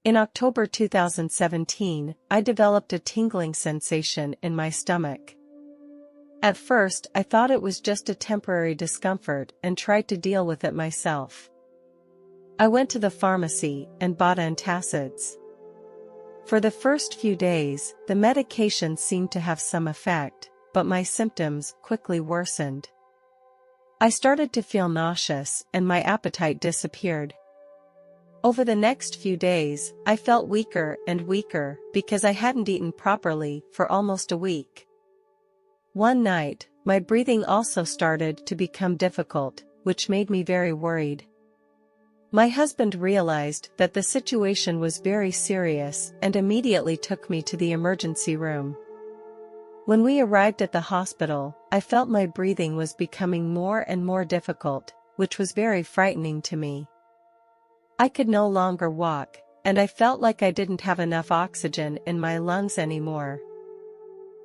In October 2017, I developed a tingling sensation in my stomach. At first, I thought it was just a temporary discomfort and tried to deal with it myself. I went to the pharmacy and bought antacids. For the first few days, the medication seemed to have some effect, but my symptoms quickly worsened. I started to feel nauseous and my appetite disappeared. Over the next few days, I felt weaker and weaker because I hadn't eaten properly for almost a week. One night, my breathing also started to become difficult, which made me very worried. My husband realized that the situation was very serious and immediately took me to the emergency room. When we arrived at the hospital, I felt my breathing was becoming more and more difficult, which was very frightening to me. I could no longer walk, and I felt like I didn't have enough oxygen in my lungs anymore.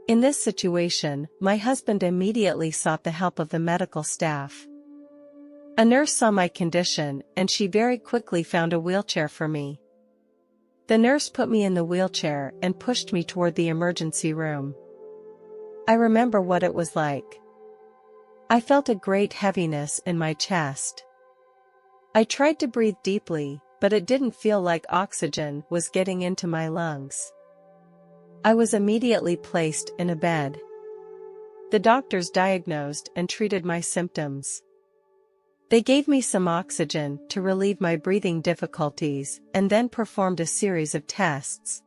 In this situation, my husband immediately sought the help of the medical staff. A nurse saw my condition and she very quickly found a wheelchair for me. The nurse put me in the wheelchair and pushed me toward the emergency room. I remember what it was like. I felt a great heaviness in my chest. I tried to breathe deeply, but it didn't feel like oxygen was getting into my lungs. I was immediately placed in a bed. The doctors diagnosed and treated my symptoms. They gave me some oxygen to relieve my breathing difficulties and then performed a series of tests.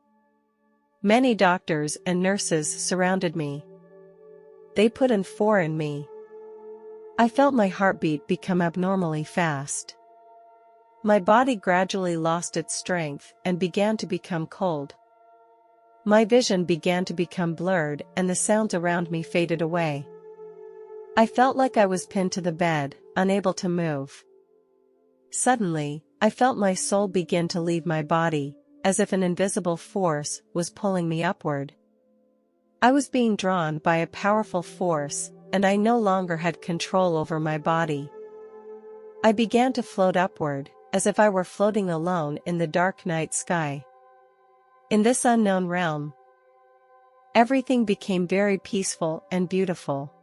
Many doctors and nurses surrounded me. They put N4 in me. I felt my heartbeat become abnormally fast. My body gradually lost its strength and began to become cold. My vision began to become blurred and the sounds around me faded away. I felt like I was pinned to the bed, unable to move. Suddenly, I felt my soul begin to leave my body, as if an invisible force was pulling me upward. I was being drawn by a powerful force, and I no longer had control over my body. I began to float upward, as if I were floating alone in the dark night sky. In this unknown realm, everything became very peaceful and beautiful.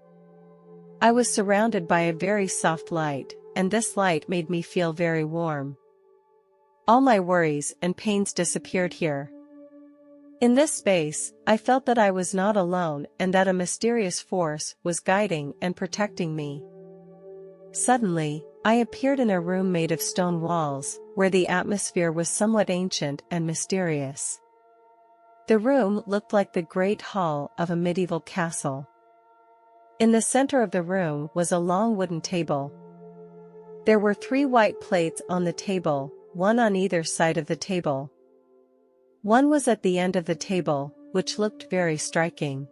I was surrounded by a very soft light, and this light made me feel very warm. All my worries and pains disappeared here. In this space, I felt that I was not alone and that a mysterious force was guiding and protecting me. Suddenly, I appeared in a room made of stone walls, where the atmosphere was somewhat ancient and mysterious. The room looked like the great hall of a medieval castle. In the center of the room was a long wooden table. There were 3 white plates on the table, one on either side of the table. One was at the end of the table, which looked very striking.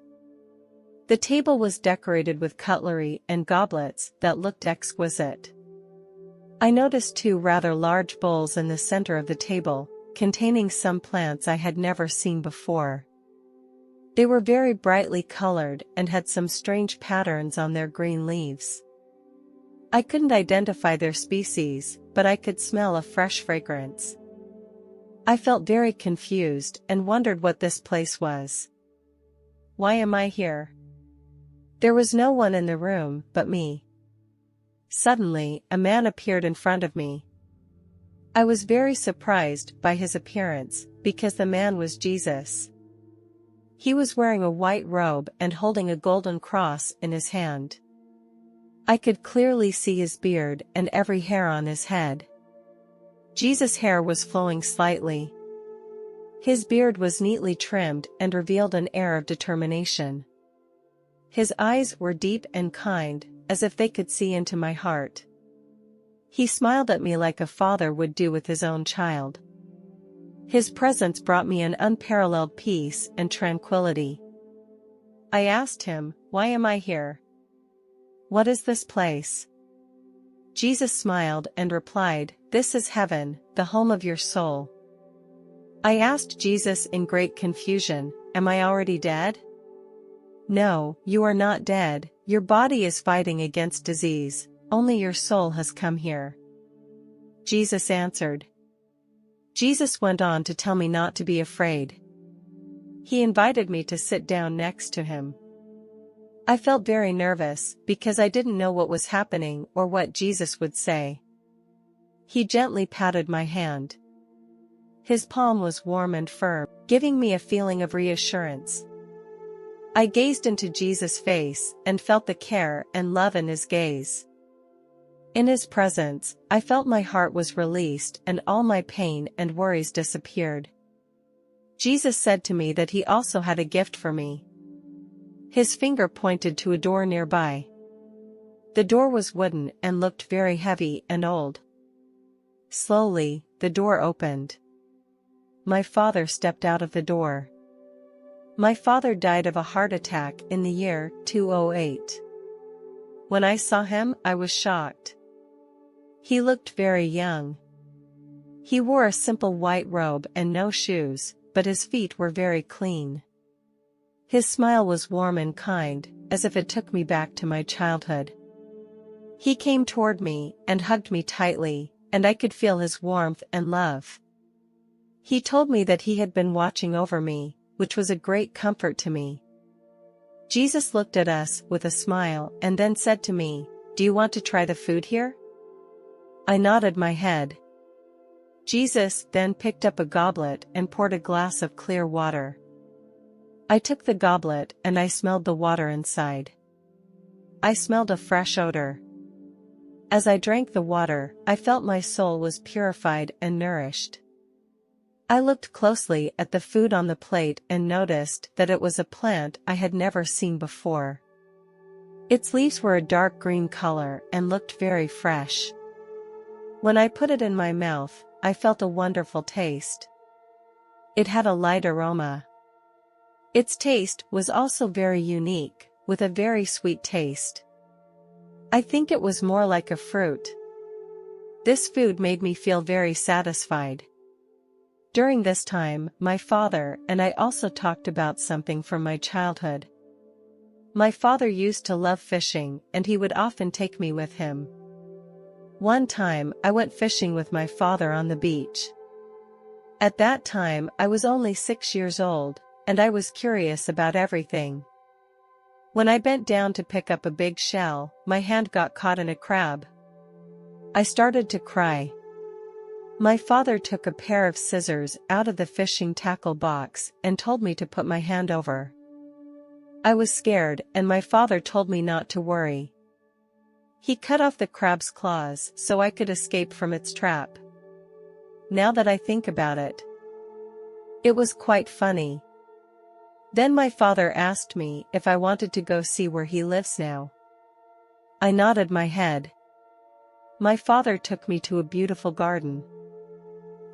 The table was decorated with cutlery and goblets that looked exquisite. I noticed 2 rather large bowls in the center of the table, containing some plants I had never seen before. They were very brightly colored and had some strange patterns on their green leaves. I couldn't identify their species, but I could smell a fresh fragrance. I felt very confused and wondered what this place was. Why am I here? There was no one in the room but me. Suddenly, a man appeared in front of me. I was very surprised by his appearance, because the man was Jesus. He was wearing a white robe and holding a golden cross in his hand. I could clearly see his beard and every hair on his head. Jesus' hair was flowing slightly. His beard was neatly trimmed and revealed an air of determination. His eyes were deep and kind, as if they could see into my heart. He smiled at me like a father would do with his own child. His presence brought me an unparalleled peace and tranquility. I asked him, "Why am I here? What is this place?" Jesus smiled and replied, "This is heaven, the home of your soul." I asked Jesus in great confusion, "Am I already dead?" "No, you are not dead, your body is fighting against disease, only your soul has come here." Jesus answered, Jesus went on to tell me not to be afraid. He invited me to sit down next to him. I felt very nervous because I didn't know what was happening or what Jesus would say. He gently patted my hand. His palm was warm and firm, giving me a feeling of reassurance. I gazed into Jesus' face and felt the care and love in his gaze. In his presence, I felt my heart was released and all my pain and worries disappeared. Jesus said to me that he also had a gift for me. His finger pointed to a door nearby. The door was wooden and looked very heavy and old. Slowly, the door opened. My father stepped out of the door. My father died of a heart attack in the year 2008. When I saw him, I was shocked. He looked very young. He wore a simple white robe and no shoes, but his feet were very clean. His smile was warm and kind, as if it took me back to my childhood. He came toward me and hugged me tightly, and I could feel his warmth and love. He told me that he had been watching over me, which was a great comfort to me. Jesus looked at us with a smile and then said to me, "Do you want to try the food here?" I nodded my head. Jesus then picked up a goblet and poured a glass of clear water. I took the goblet and I smelled the water inside. I smelled a fresh odor. As I drank the water, I felt my soul was purified and nourished. I looked closely at the food on the plate and noticed that it was a plant I had never seen before. Its leaves were a dark green color and looked very fresh. When I put it in my mouth, I felt a wonderful taste. It had a light aroma. Its taste was also very unique, with a very sweet taste. I think it was more like a fruit. This food made me feel very satisfied. During this time, my father and I also talked about something from my childhood. My father used to love fishing and he would often take me with him. One time, I went fishing with my father on the beach. At that time, I was only 6 years old, and I was curious about everything. When I bent down to pick up a big shell, my hand got caught in a crab. I started to cry. My father took a pair of scissors out of the fishing tackle box and told me to put my hand over. I was scared and my father told me not to worry. He cut off the crab's claws so I could escape from its trap. Now that I think about it, it was quite funny. Then my father asked me if I wanted to go see where he lives now. I nodded my head. My father took me to a beautiful garden.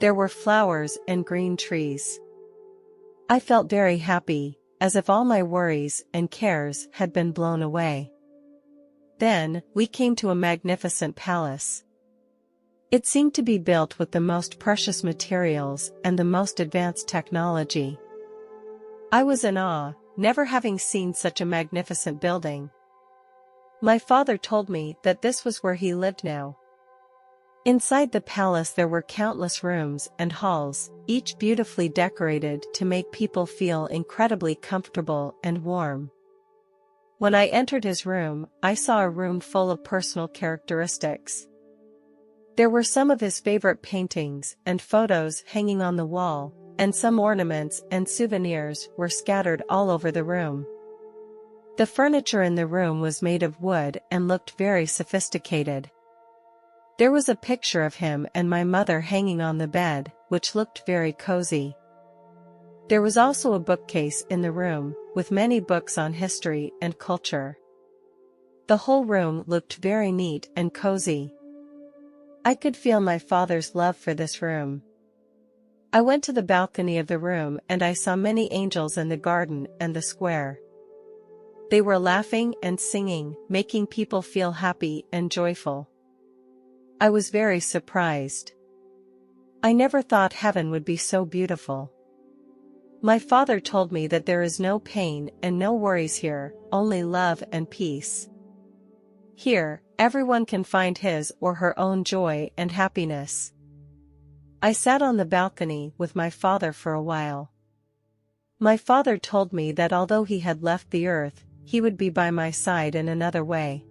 There were flowers and green trees. I felt very happy, as if all my worries and cares had been blown away. Then, we came to a magnificent palace. It seemed to be built with the most precious materials and the most advanced technology. I was in awe, never having seen such a magnificent building. My father told me that this was where he lived now. Inside the palace there were countless rooms and halls, each beautifully decorated to make people feel incredibly comfortable and warm. When I entered his room, I saw a room full of personal characteristics. There were some of his favorite paintings and photos hanging on the wall, and some ornaments and souvenirs were scattered all over the room. The furniture in the room was made of wood and looked very sophisticated. There was a picture of him and my mother hanging on the bed, which looked very cozy. There was also a bookcase in the room, with many books on history and culture. The whole room looked very neat and cozy. I could feel my father's love for this room. I went to the balcony of the room and I saw many angels in the garden and the square. They were laughing and singing, making people feel happy and joyful. I was very surprised. I never thought heaven would be so beautiful. My father told me that there is no pain and no worries here, only love and peace. Here, everyone can find his or her own joy and happiness. I sat on the balcony with my father for a while. My father told me that although he had left the earth, he would be by my side in another way.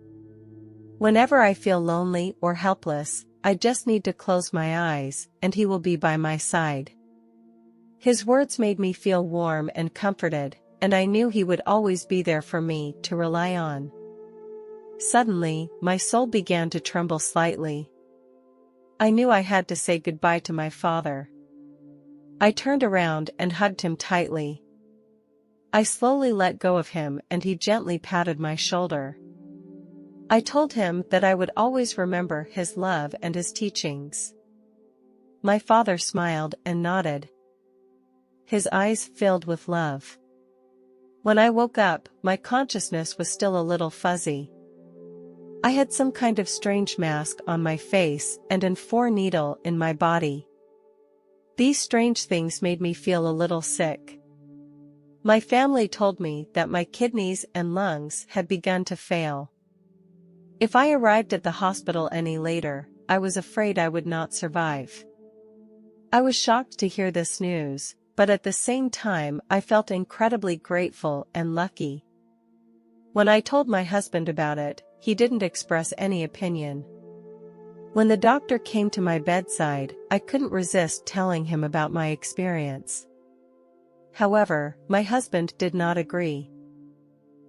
Whenever I feel lonely or helpless, I just need to close my eyes, and he will be by my side. His words made me feel warm and comforted, and I knew he would always be there for me to rely on. Suddenly, my soul began to tremble slightly. I knew I had to say goodbye to my father. I turned around and hugged him tightly. I slowly let go of him and he gently patted my shoulder. I told him that I would always remember his love and his teachings. My father smiled and nodded. His eyes filled with love. When I woke up, my consciousness was still a little fuzzy. I had some kind of strange mask on my face and an 4-needle in my body. These strange things made me feel a little sick. My family told me that my kidneys and lungs had begun to fail. If I arrived at the hospital any later, I was afraid I would not survive. I was shocked to hear this news, but at the same time I felt incredibly grateful and lucky. When I told my husband about it, he didn't express any opinion. When the doctor came to my bedside, I couldn't resist telling him about my experience. However, my husband did not agree.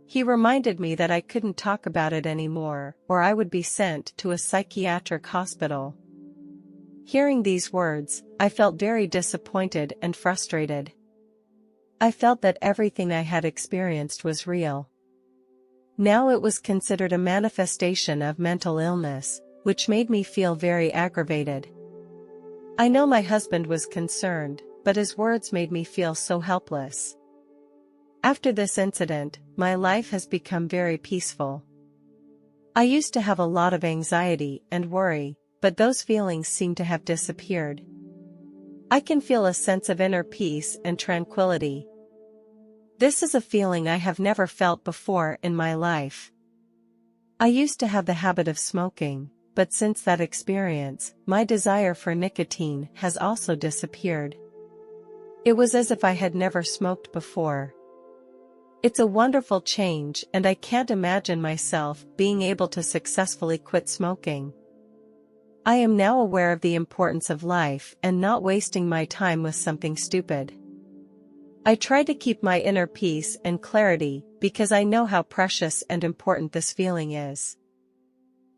He reminded me that I couldn't talk about it anymore, or I would be sent to a psychiatric hospital. Hearing these words, I felt very disappointed and frustrated. I felt that everything I had experienced was real. Now it was considered a manifestation of mental illness, which made me feel very aggravated. I know my husband was concerned, but his words made me feel so helpless. After this incident, my life has become very peaceful. I used to have a lot of anxiety and worry, but those feelings seem to have disappeared. I can feel a sense of inner peace and tranquility. This is a feeling I have never felt before in my life. I used to have the habit of smoking, but since that experience, my desire for nicotine has also disappeared. It was as if I had never smoked before. It's a wonderful change, and I can't imagine myself being able to successfully quit smoking. I am now aware of the importance of life and not wasting my time with something stupid. I try to keep my inner peace and clarity because I know how precious and important this feeling is.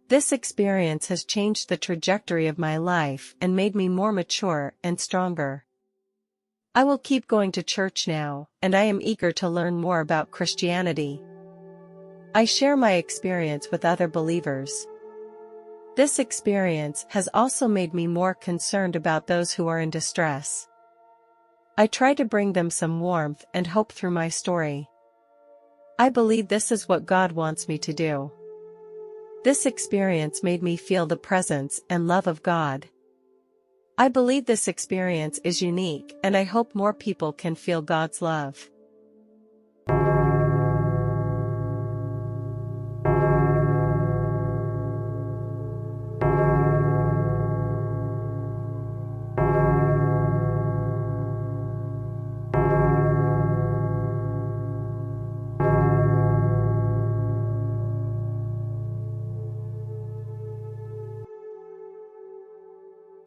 This experience has changed the trajectory of my life and made me more mature and stronger. I will keep going to church now, and I am eager to learn more about Christianity. I share my experience with other believers. This experience has also made me more concerned about those who are in distress. I try to bring them some warmth and hope through my story. I believe this is what God wants me to do. This experience made me feel the presence and love of God. I believe this experience is unique, and I hope more people can feel God's love.